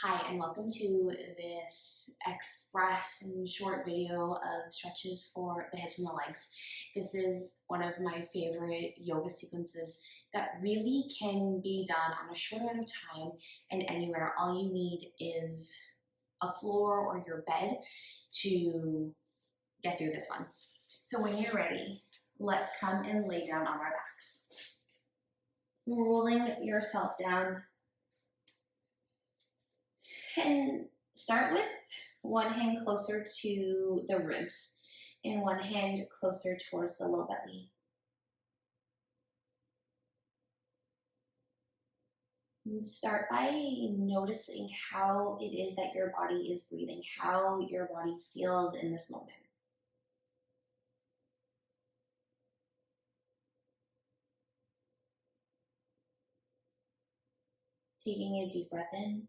Hi, and welcome to this express and short video of stretches for the hips and the legs. This is one of my favorite yoga sequences that really can be done on a short amount of time and anywhere. All you need is a floor or your bed to get through this one. So when you're ready, let's come and lay down on our backs. Rolling yourself down. And start with one hand closer to the ribs and one hand closer towards the low belly. And start by noticing how it is that your body is breathing, how your body feels in this moment. Taking a deep breath in.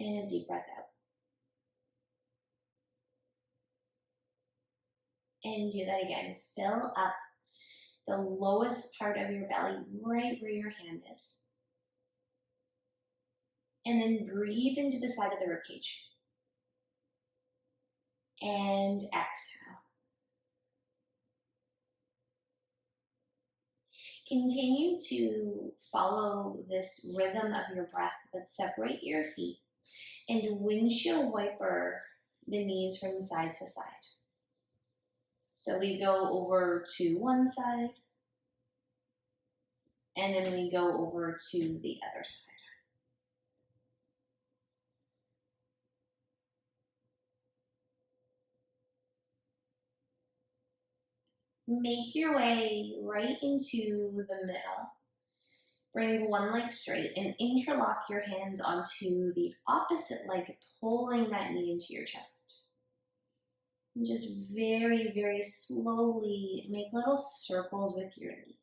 And a deep breath out. And do that again. Fill up the lowest part of your belly, right where your hand is. And then breathe into the side of the ribcage. And exhale. Continue to follow this rhythm of your breath, but separate your feet and windshield wiper the knees from side to side. So we go over to one side, and then we go over to the other side. Make your way right into the middle. Bring one leg straight and interlock your hands onto the opposite leg, pulling that knee into your chest. And just very, very slowly make little circles with your knee.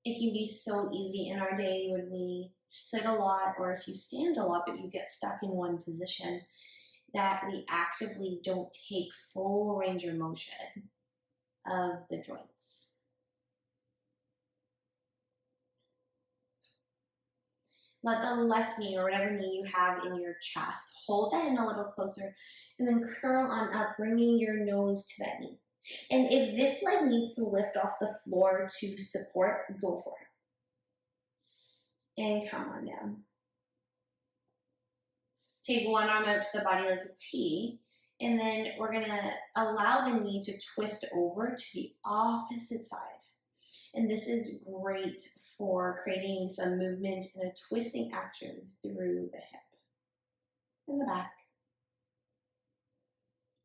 It can be so easy in our day when we sit a lot, or if you stand a lot but you get stuck in one position, that we actively don't take full range of motion of the joints. Let the left knee or whatever knee you have in your chest, hold that in a little closer, and then curl on up, bringing your nose to that knee. And if this leg needs to lift off the floor to support, go for it. And come on down. Take one arm out to the body like a T, and then we're gonna allow the knee to twist over to the opposite side. And this is great for creating some movement and a twisting action through the hip and the back.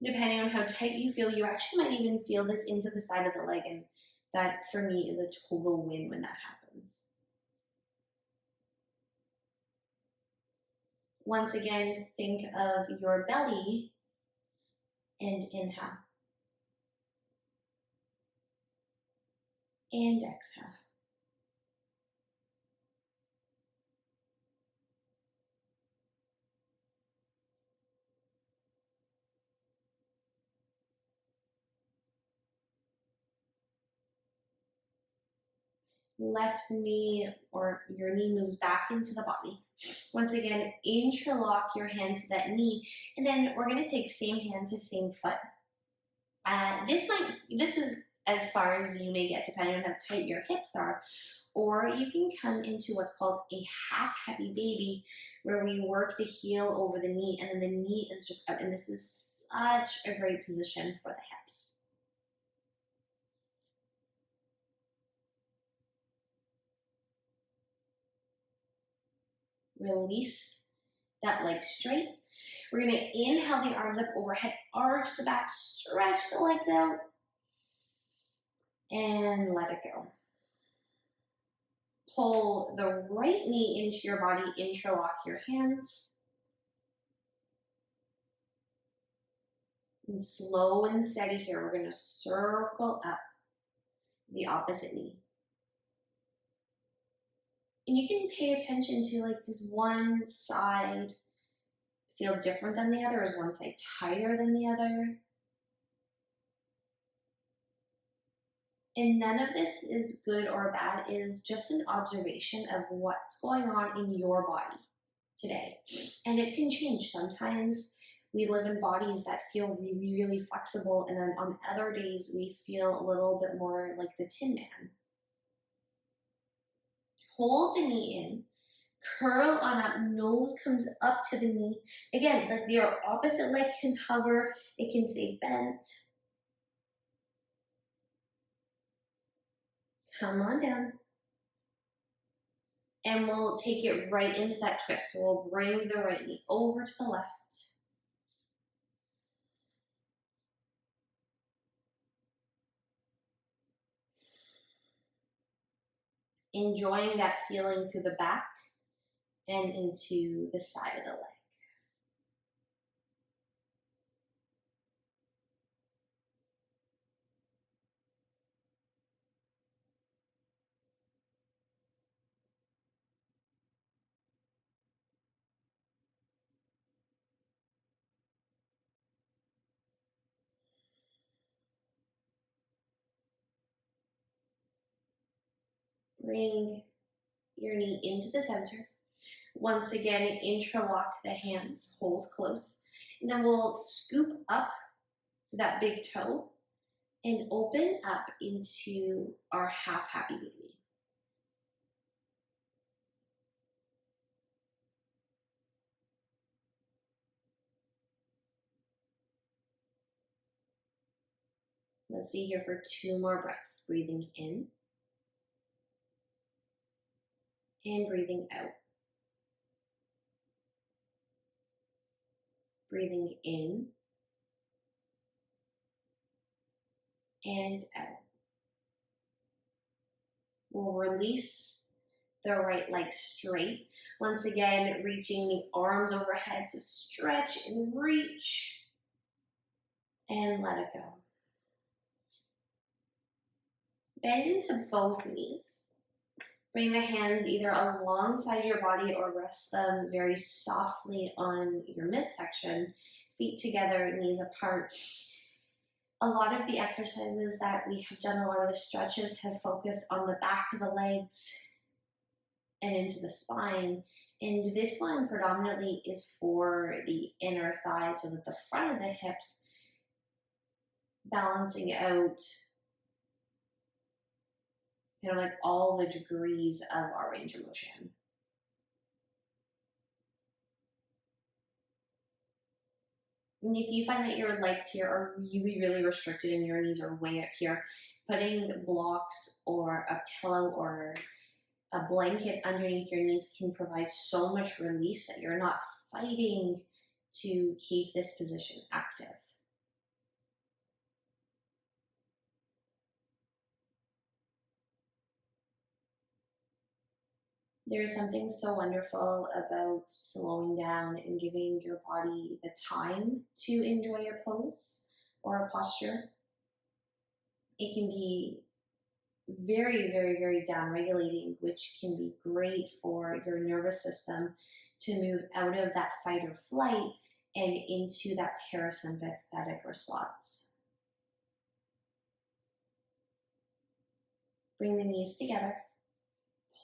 Depending on how tight you feel, you actually might even feel this into the side of the leg, and that for me is a total win when that happens. Once again, think of your belly and inhale. And exhale. Left knee or your knee moves back into the body. Once again, interlock your hand to that knee, and then we're going to take same hand to same foot. This is as far as you may get depending on how tight your hips are, or you can come into what's called a half heavy baby, where we work the heel over the knee, and then the knee is just up, and this is such a great position for the hips. Release that leg straight. We're going to inhale the arms up overhead, arch the back, stretch the legs out, and let it go. Pull the right knee into your body, interlock your hands. And slow and steady here, we're going to circle up the opposite knee. And you can pay attention to, like, does one side feel different than the other? Is one side tighter than the other? And none of this is good or bad, it is just an observation of what's going on in your body today. And it can change. Sometimes we live in bodies that feel really, really flexible, and then on other days we feel a little bit more like the Tin Man. Hold the knee in, curl on up, nose comes up to the knee. Again, like your opposite leg can hover, it can stay bent. Come on down. And we'll take it right into that twist. So we'll bring the right knee over to the left. Enjoying that feeling through the back and into the side of the leg. Bring your knee into the center. Once again, interlock the hands, hold close. And then we'll scoop up that big toe and open up into our half happy baby. Let's be here for 2 more breaths. Breathing in and breathing out. Breathing in and out. We'll release the right leg straight. Once again, reaching the arms overhead to stretch and reach and let it go. Bend into both knees. Bring the hands either alongside your body or rest them very softly on your midsection. Feet together, knees apart. A lot of the exercises that we have done, a lot of the stretches have focused on the back of the legs and into the spine. And this one predominantly is for the inner thighs, so that the front of the hips, balancing out kind of like all the degrees of our range of motion. And if you find that your legs here are really, really restricted and your knees are way up here, putting blocks or a pillow or a blanket underneath your knees can provide so much relief that you're not fighting to keep this position active. There's something so wonderful about slowing down and giving your body the time to enjoy a pose or a posture. It can be very, very, very down-regulating, which can be great for your nervous system to move out of that fight or flight and into that parasympathetic response. Bring the knees together.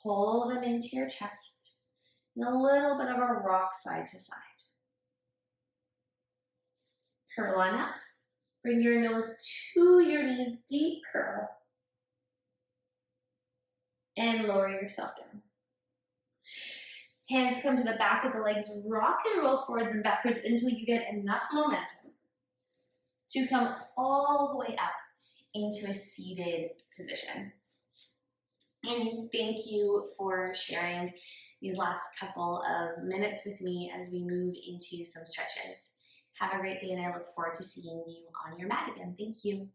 Pull them into your chest, and a little bit of a rock side to side. Curl on up. Bring your nose to your knees, deep curl. And lower yourself down. Hands come to the back of the legs, rock and roll forwards and backwards until you get enough momentum to come all the way up into a seated position. And thank you for sharing these last couple of minutes with me as we move into some stretches. Have a great day, and I look forward to seeing you on your mat again. Thank you.